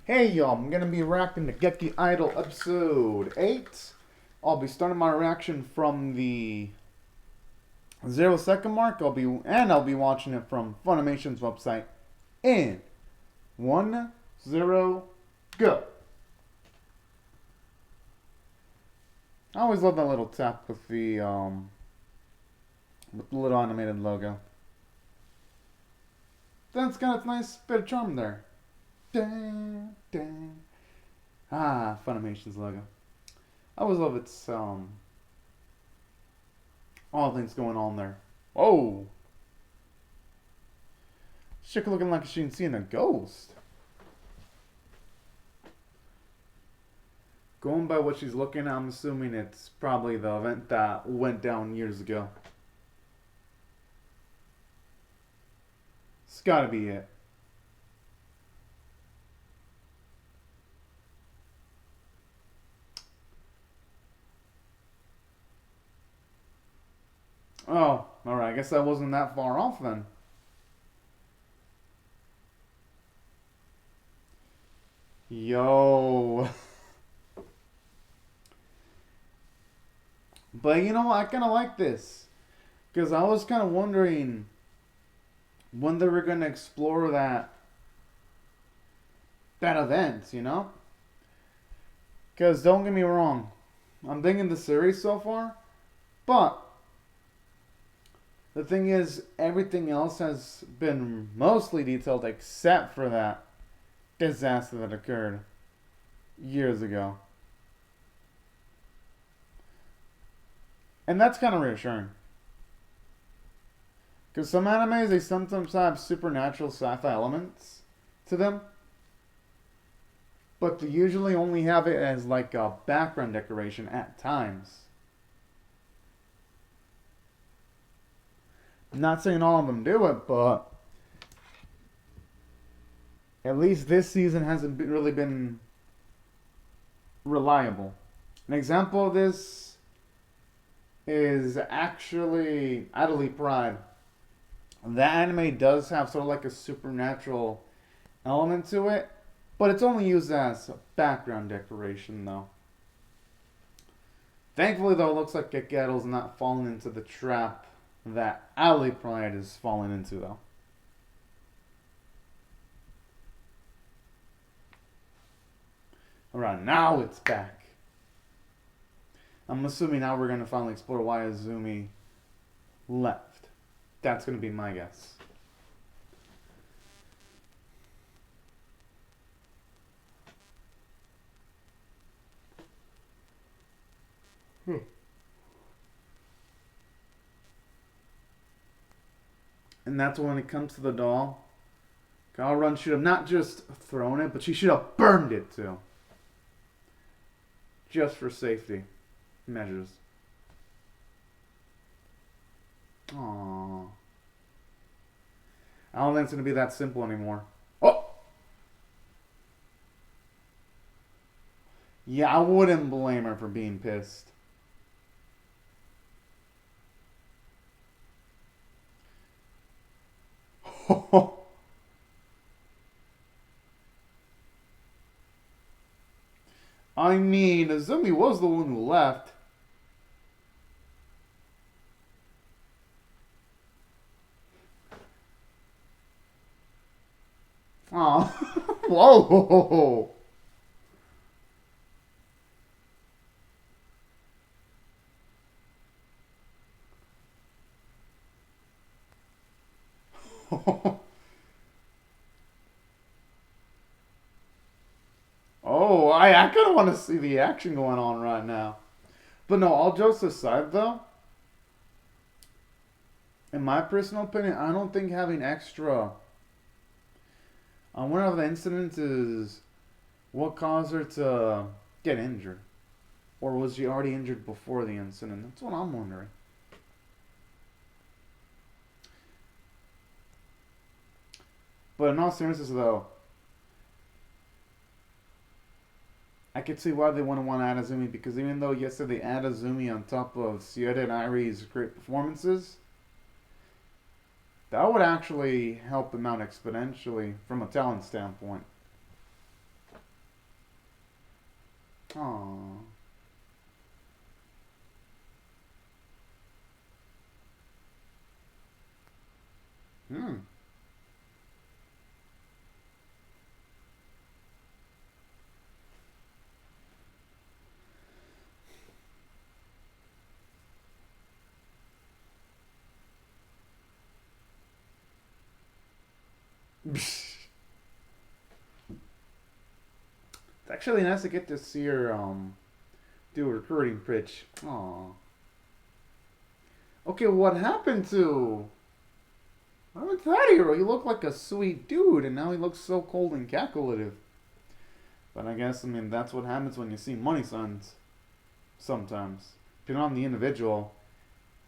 Hey y'all, I'm gonna be reacting to Gekidol episode 8. I'll be starting my reaction from the 0 second mark. I'll be watching it from Funimation's website in 1-0 go. I always love that little tap with the little animated logo. Then it's got a nice bit of charm there. Dang, dang. Funimation's logo. I always love its all things going on there. Whoa! Chick looking like she's seeing a ghost. Going by what she's looking at, I'm assuming it's probably the event that went down years ago. It's gotta be it. Oh, alright, I guess I wasn't that far off then. Yo. But you know what, I kind of like this. Because I was kind of wondering when they were going to explore that event, you know? Because don't get me wrong, I'm digging the series so far, but the thing is, everything else has been mostly detailed except for that disaster that occurred years ago. And that's kind of reassuring. Because some animes, they sometimes have supernatural sci-fi elements to them. But they usually only have it as like a background decoration at times. I'm not saying all of them do it, but at least this season hasn't really been reliable. An example of this is actually Adderley Pride. That anime does have sort of like a supernatural element to it, but it's only used as a background decoration though. Thankfully though, it looks like Gekidol's not falling into the trap that Adderley Pride is falling into though. Alright, now it's back. I'm assuming now we're going to finally explore why Azumi left. That's going to be my guess. And that's when it comes to the doll. Galrun should have not just thrown it, but she should have burned it too. Just for safety measures. Aww. I don't think it's going to be that simple anymore. Oh! Yeah, I wouldn't blame her for being pissed. I mean, Azumi was the one who left. Oh, whoa! Oh, I kind of want to see the action going on right now. But no, all jokes aside though, in my personal opinion, I don't think having extra on one of the incidents is what caused her to get injured. Or was she already injured before the incident? That's what I'm wondering. But in all seriousness though, I could see why they wouldn't want to add Azumi, because even though yesterday they add Azumi on top of Sierra and Irie's great performances, that would actually help them out exponentially from a talent standpoint. Aww. Hmm. It's actually nice to get to see her do a recruiting pitch. Aww. Okay, what happened to that hero? He looked like a sweet dude, and now he looks so cold and calculative. But I guess, I mean, that's what happens when you see money signs. Sometimes. Depending on the individual,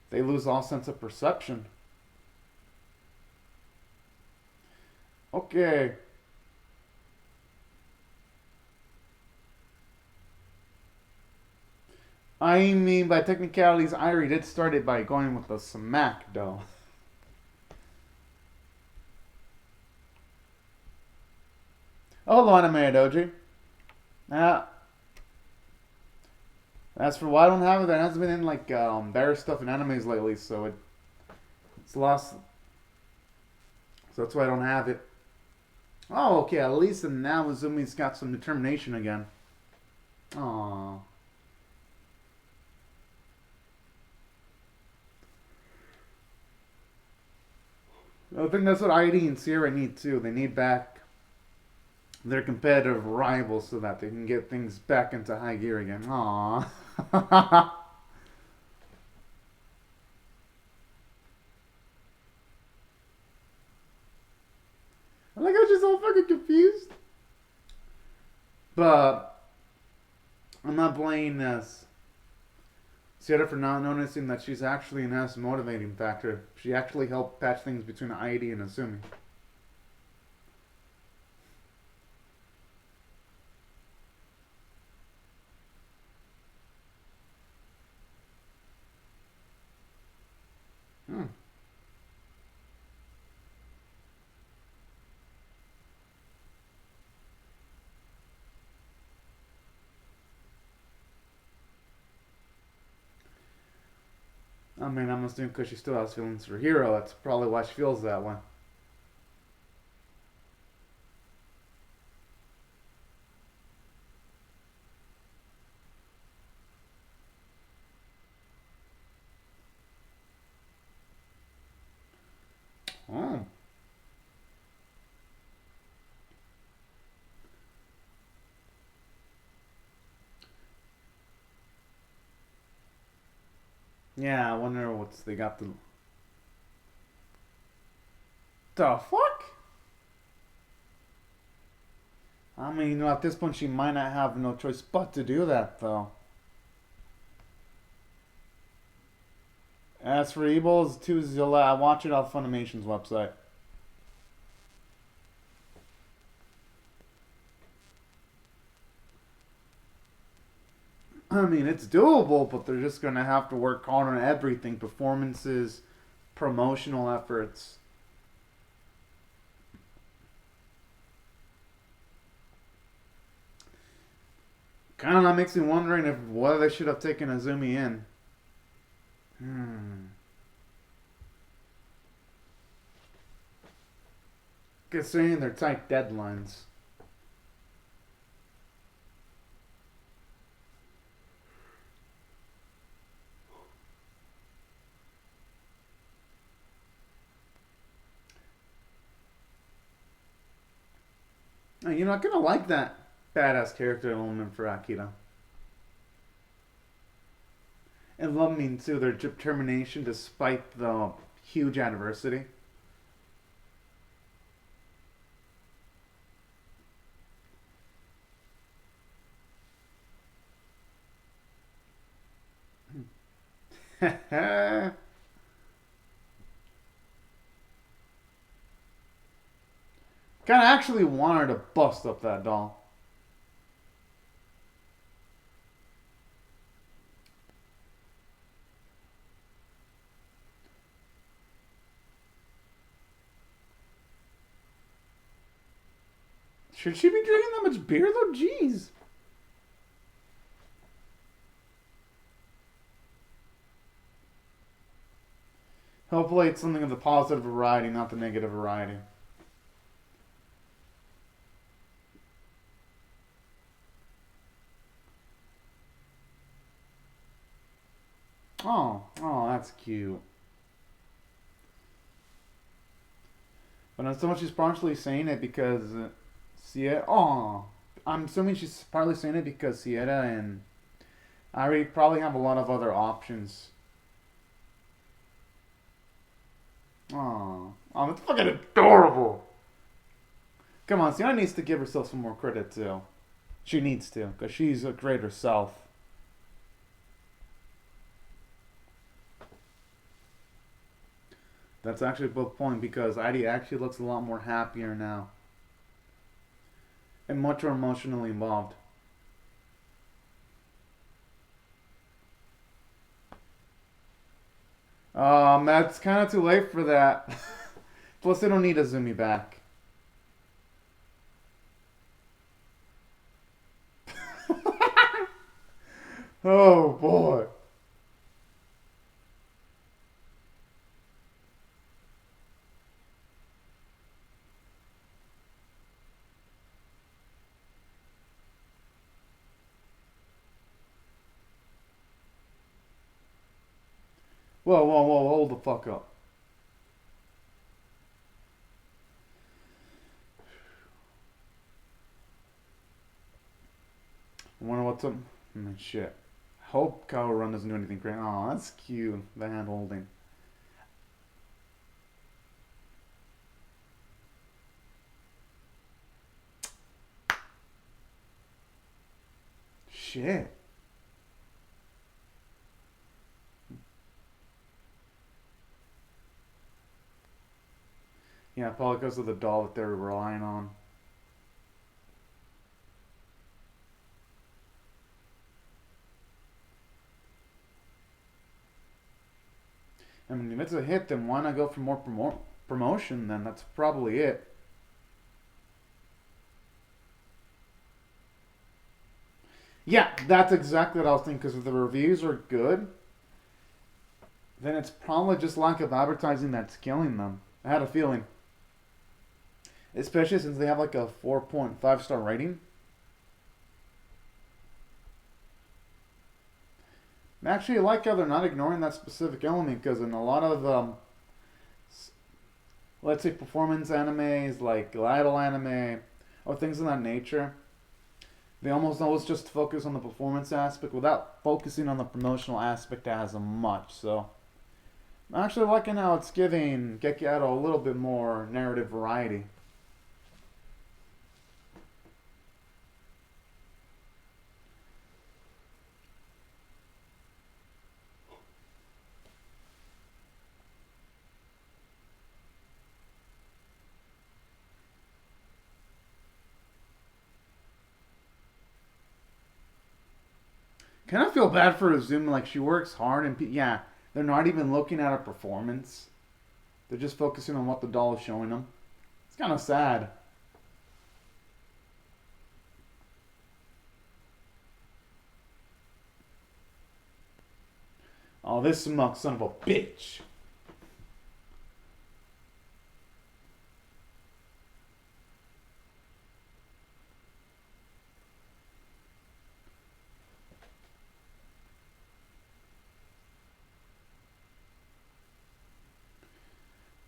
they lose all sense of perception. Okay. I mean, by technicalities, Irie did start it by going with a smack, though. Oh, hello, Anime Doji. Uh, as for why I don't have it, there hasn't been any, like, bear stuff in animes lately, so it's lost. So that's why I don't have it. Oh, okay, at least now Uzumi's got some determination again. Aww. I think that's what ID and Sierra need too. They need back their competitive rivals so that they can get things back into high gear again. Aww. I like how she's all fucking confused. But I'm not blaming Sierra for not noticing that she's actually an S motivating factor. She actually helped patch things between ID and Asumi. Hmm. I mean, I'm assuming because she still has feelings for Hero. That's probably why she feels that way. Oh. Yeah, I wonder what's they got the fuck? I mean, at this point, she might not have no choice but to do that, though. As for Evil's 2 Zilla, I watch it off Funimation's website. I mean, it's doable, but they're just gonna have to work hard on everything: performances, promotional efforts. Kind of that makes me wondering if whether they should have taken Azumi in. Hmm. Considering their tight deadlines. You know, I kind of like that badass character element for Akira. And love me too, their determination despite the huge adversity. Kind of actually wanted to bust up that doll. Should she be drinking that much beer though? Jeez. Hopefully it's something of the positive variety, not the negative variety. Oh, that's cute. But I'm assuming she's partially saying it because Sierra. Oh, I'm assuming she's partly saying it because Sierra and Ari probably have a lot of other options. Oh, that's fucking adorable. Come on, Sierra needs to give herself some more credit too. She needs to, because she's a great herself. That's actually a good point because Heidi actually looks a lot more happier now and much more emotionally involved. That's kind of too late for that. Plus, they don't need a Zumi back. Oh boy. Whoa, hold the fuck up. I wonder what's up. Shit. Hope Cow Run doesn't do anything great. Oh, that's cute. The hand holding. Shit. Yeah, probably because of the doll that they're relying on. I mean, if it's a hit, then why not go for more promotion then? That's probably it. Yeah, that's exactly what I was thinking, because if the reviews are good, then it's probably just lack of advertising that's killing them. I had a feeling. Especially since they have like a 4.5 star rating. Actually, I like how they're not ignoring that specific element because in a lot of, let's say, performance animes like idol anime or things of that nature, they almost always just focus on the performance aspect without focusing on the promotional aspect as much. So, I'm actually liking how it's giving Gekidol a little bit more narrative variety. Kind of feel bad for Azumi. Like she works hard, and yeah, they're not even looking at her performance. They're just focusing on what the doll is showing them. It's kind of sad. Oh, this muck son of a bitch.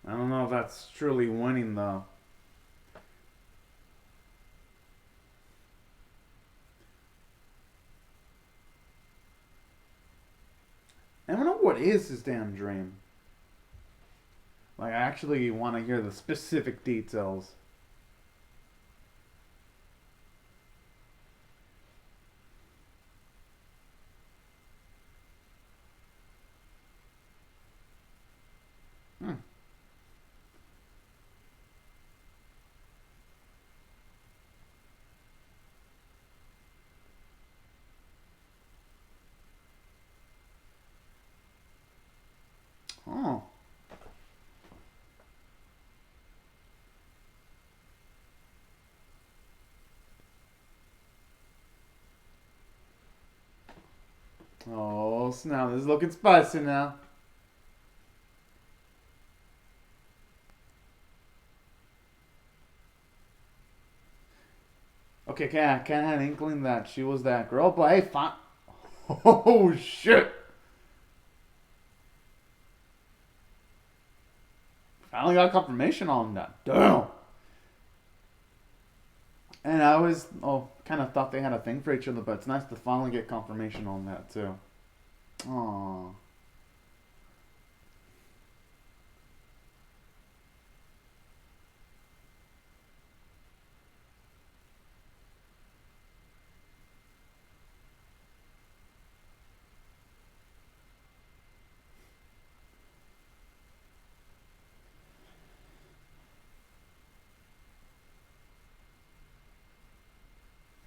I don't know if that's truly winning though. I don't know what is his damn dream. Like, I actually want to hear the specific details. Hmm. Oh. Oh, snap. This is looking spicy now. Okay, I kind of had an inkling that she was that girl, but hey, fine. Oh shit! Finally got confirmation on that. Damn. And I always, kind of thought they had a thing for each other, but it's nice to finally get confirmation on that too. Aww.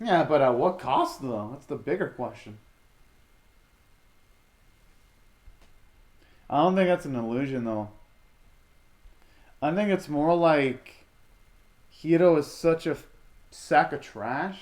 Yeah, but at what cost though? That's the bigger question. I don't think that's an illusion though. I think it's more like Hiro is such a sack of trash.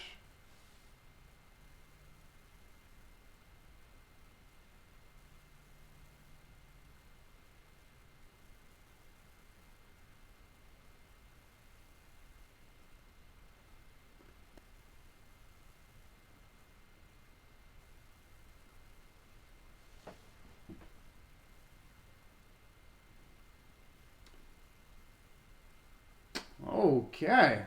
Okay.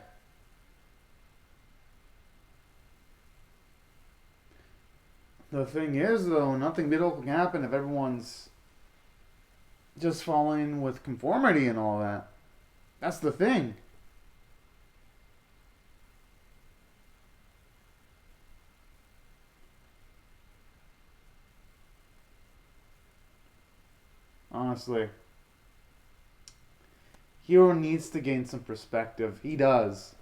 The thing is, though, nothing good can happen if everyone's just following with conformity and all that. That's the thing. Honestly. Hero needs to gain some perspective. He does.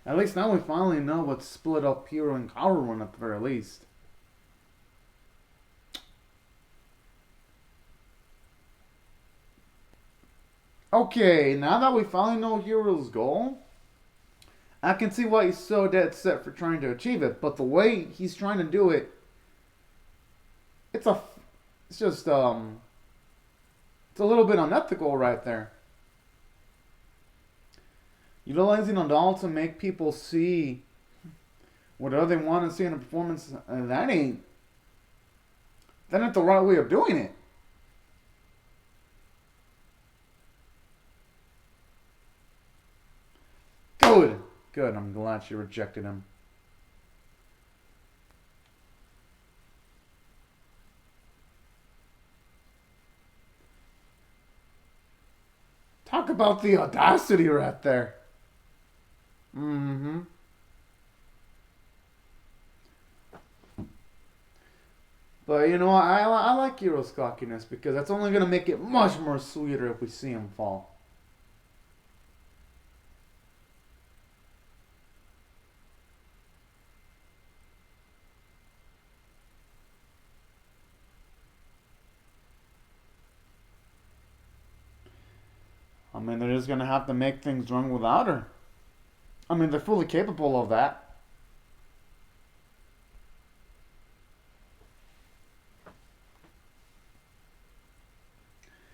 At least now we finally know what split up Hero and Kaoru at the very least. Okay, now that we finally know Hero's goal, I can see why he's so dead set for trying to achieve it. But the way he's trying to do it, it's a, it's just it's a little bit unethical right there. Utilizing a doll to make people see whatever they want to see in a performance, that ain't the right way of doing it. Good. Good. I'm glad she rejected him. Talk about the audacity right there. Mm-hmm. But you know, I like Hero's cockiness because that's only going to make it much more sweeter if we see him fall. I mean, they're just going to have to make things run without her. I mean, they're fully capable of that.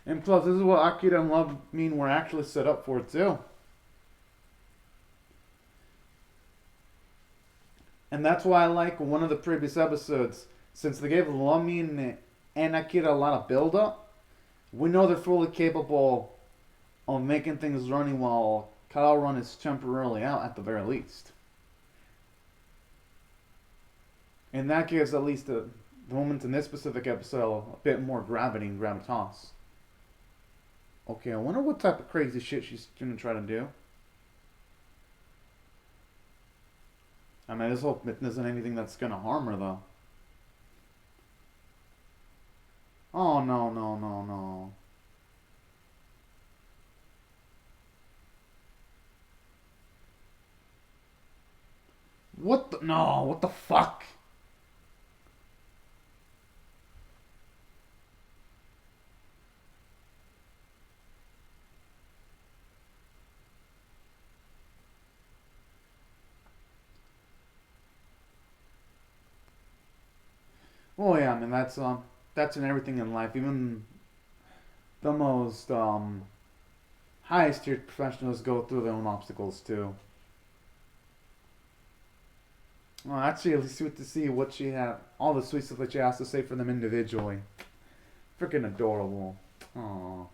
And plus, this is what Akira and Love mean we're actually set up for too. And that's why I like one of the previous episodes. Since they gave Love and Akira a lot of build up, we know they're fully capable of making things running while Kyle Run is temporarily out at the very least. And that gives at least the moments in this specific episode a bit more gravity and gravitas. Okay, I wonder what type of crazy shit she's gonna try to do. I mean, this whole isn't anything that's gonna harm her though. Oh no no no no. What the no? What the fuck? Oh yeah, I mean that's in everything in life. Even the most highest tier professionals go through their own obstacles too. Well, actually, at least we get to see what she had, all the sweet stuff that she has to say for them individually. Freaking adorable. Aww.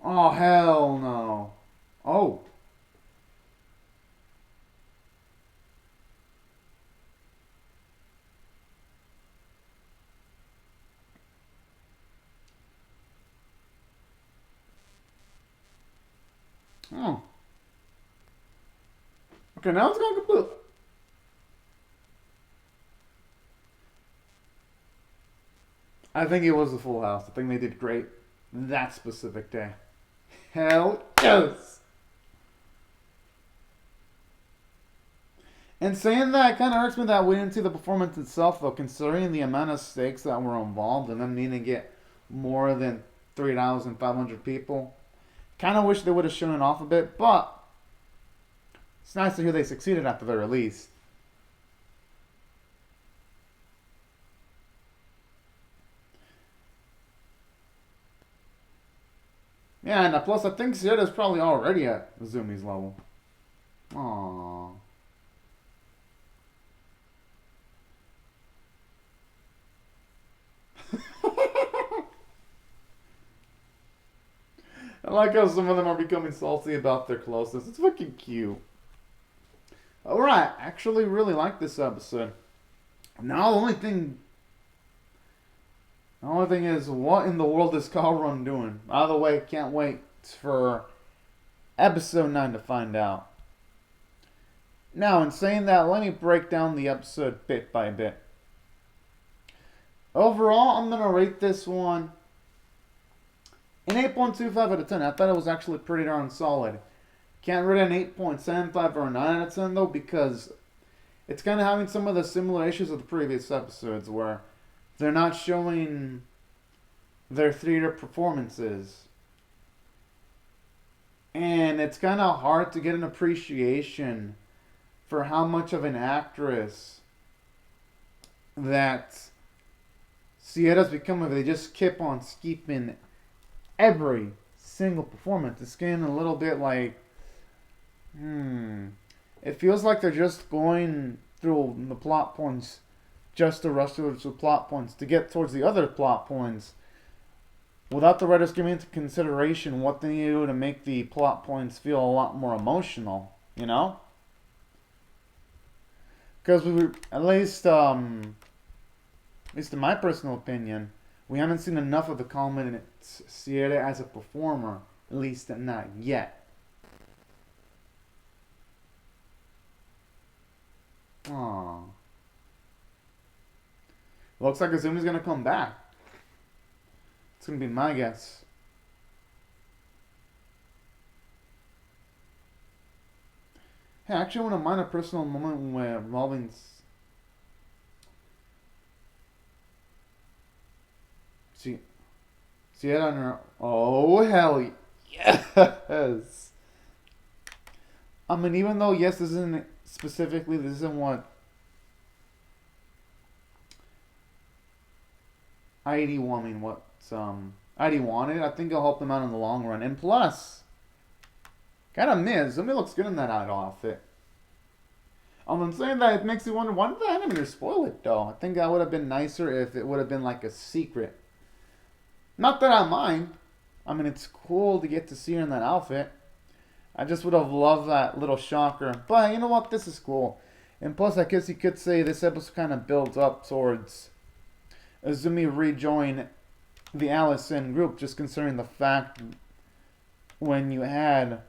Oh, hell no. Oh. Oh. Okay, now it's going kaput. I think it was a full house. I think they did great that specific day. Hell yes. And saying that, it kind of hurts me that we didn't see the performance itself, though, considering the amount of stakes that were involved and them needing to get more than 3,500 people. Kind of wish they would have shown it off a bit, but it's nice to hear they succeeded at the very least. Yeah, and plus I think Sierra's probably already at Zumi's level. Aww. I like how some of them are becoming salty about their closeness. It's fucking cute. Alright, actually really like this episode. Now the only thing is, what in the world is Kyle Run doing? By the way, can't wait for episode 9 to find out. Now, in saying that, let me break down the episode bit by bit. Overall, I'm going to rate this one an 8.25 out of 10. I thought it was actually pretty darn solid. Can't rate an 8.75 or a 9 out of 10, though, because it's kind of having some of the similar issues of the previous episodes, where they're not showing their theater performances. And it's kind of hard to get an appreciation for how much of an actress that Sierra's become if they just keep on skipping every single performance. It's getting a little bit like, it feels like they're just going through the plot points just to rush towards the plot points to get towards the other plot points without the writers giving into consideration what they need to do to make the plot points feel a lot more emotional, you know? Because we were, at least in my personal opinion, we haven't seen enough of the Coleman Sierra as a performer, at least not yet. Aww. Looks like Azumi's gonna come back. It's gonna be my guess. Hey, I actually want to mind a personal moment where involving Sierra and her. Oh, hell yes! I mean, even though, yes, this isn't specifically, this isn't what ID wanted, ID wanted, I think it'll help them out in the long run. And plus, gotta admit, Zumi looks good in that idol outfit. I'm saying that, it makes you wonder, why did the animator spoil it, though? I think that would have been nicer if it would have been like a secret. Not that I mind. I mean, it's cool to get to see her in that outfit. I just would have loved that little shocker. But you know what? This is cool. And plus, I guess you could say this episode kind of builds up towards Azumi rejoin the Allison group, just considering the fact when you had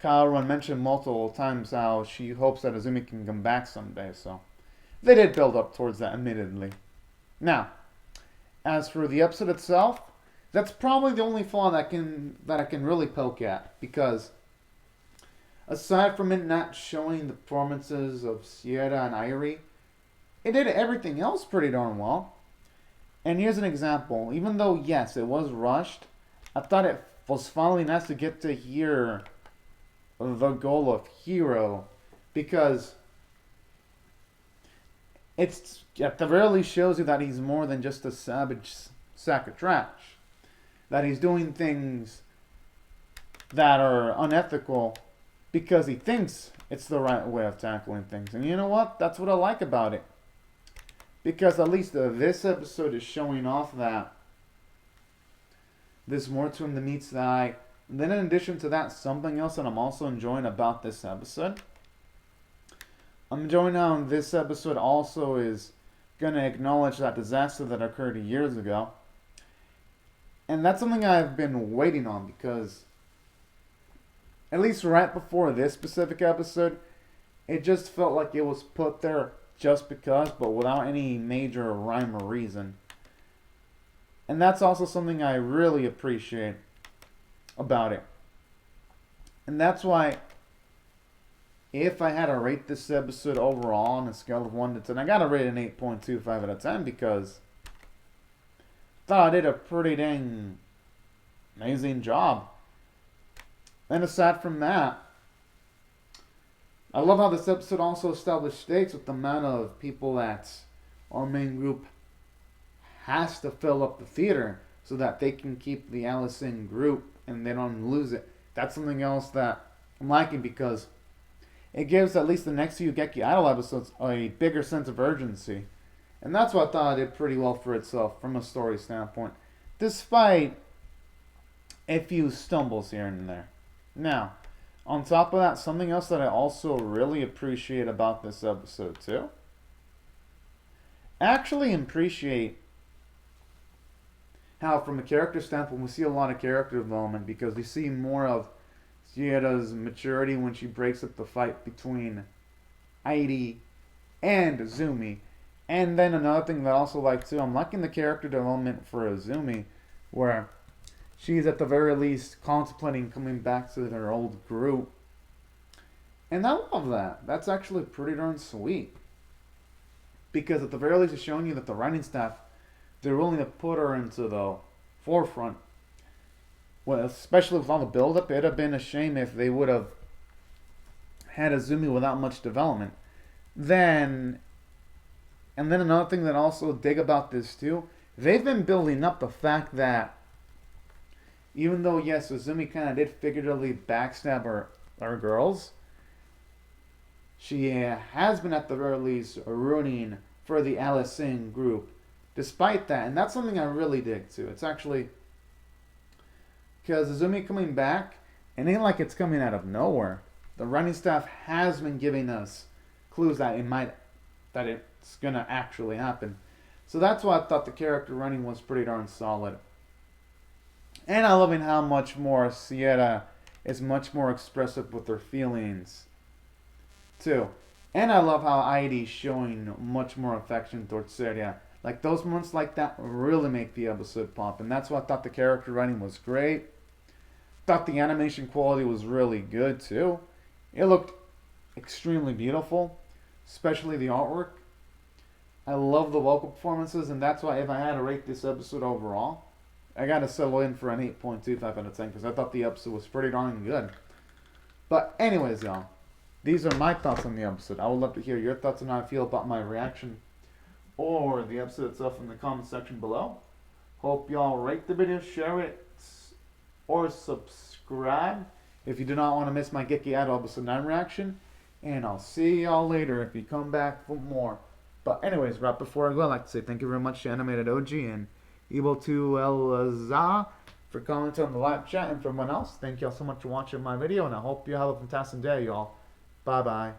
Kaoru mentioned multiple times how she hopes that Azumi can come back someday. So they did build up towards that, admittedly. Now, as for the episode itself, that's probably the only flaw that I can really poke at, because aside from it not showing the performances of Sierra and Irie, it did everything else pretty darn well. And here's an example. Even though, yes, it was rushed, I thought it was finally nice to get to hear the goal of Hero, because it's at the very least shows you that he's more than just a savage sack of trash. That he's doing things that are unethical because he thinks it's the right way of tackling things. And you know what? That's what I like about it. Because at least this episode is showing off that there's more to him than meets the eye. And then in addition to that, something else that I'm also enjoying about this episode, I'm enjoying how this episode also is going to acknowledge that disaster that occurred years ago. And that's something I've been waiting on, because at least right before this specific episode, it just felt like it was put there just because, but without any major rhyme or reason. And that's also something I really appreciate about it. And that's why, if I had to rate this episode overall on a scale of 1 to 10, I gotta rate it an 8.25 out of 10, because I thought I did a pretty dang amazing job. And aside from that, I love how this episode also established stakes with the amount of people that our main group has to fill up the theater so that they can keep the Allison group and they don't lose it. That's something else that I'm liking, because it gives at least the next few Gekidol episodes a bigger sense of urgency. And that's what I thought it did pretty well for itself from a story standpoint, despite a few stumbles here and there. Now, on top of that, something else that I also really appreciate about this episode too, actually appreciate how from a character standpoint we see a lot of character development, because we see more of Sierra's maturity when she breaks up the fight between Heidi and Azumi. And then another thing that I also like too, I'm liking the character development for Azumi, where she's at the very least contemplating coming back to her old group. And I love that. That's actually pretty darn sweet. Because at the very least it's showing you that the writing staff, they're willing to put her into the forefront. Well, especially with all the build-up, it'd have been a shame if they would have had Azumi without much development. And then another thing that I also dig about this too, they've been building up the fact that even though, yes, Azumi kind of did figuratively backstab her girls, she has been at the very least rooting for the Allison group despite that. And that's something I really dig too. It's actually, because Azumi coming back, it ain't like it's coming out of nowhere. The writing staff has been giving us clues that it's gonna actually happen. So that's why I thought the character writing was pretty darn solid. And I loving how much more Sierra is much more expressive with her feelings too. And I love how Heidi's showing much more affection towards Sierra. Like those moments like that really make the episode pop. And that's why I thought the character writing was great. Thought the animation quality was really good too. It looked extremely beautiful, especially the artwork. I love the vocal performances, and that's why if I had to rate this episode overall, I gotta settle in for an 8.25 out of 10, because I thought the episode was pretty darn good. But anyways, y'all, these are my thoughts on the episode. I would love to hear your thoughts on how I feel about my reaction or the episode itself in the comment section below. Hope y'all rate the video, share it, or subscribe if you do not want to miss my Gekidol episode 9 reaction. And I'll see y'all later if you come back for more. But anyways, right before I go, I'd like to say thank you very much to Animated OG and Ebo2Elza for commenting on the live chat. And for everyone else, thank y'all so much for watching my video, and I hope you have a fantastic day, y'all. Bye-bye.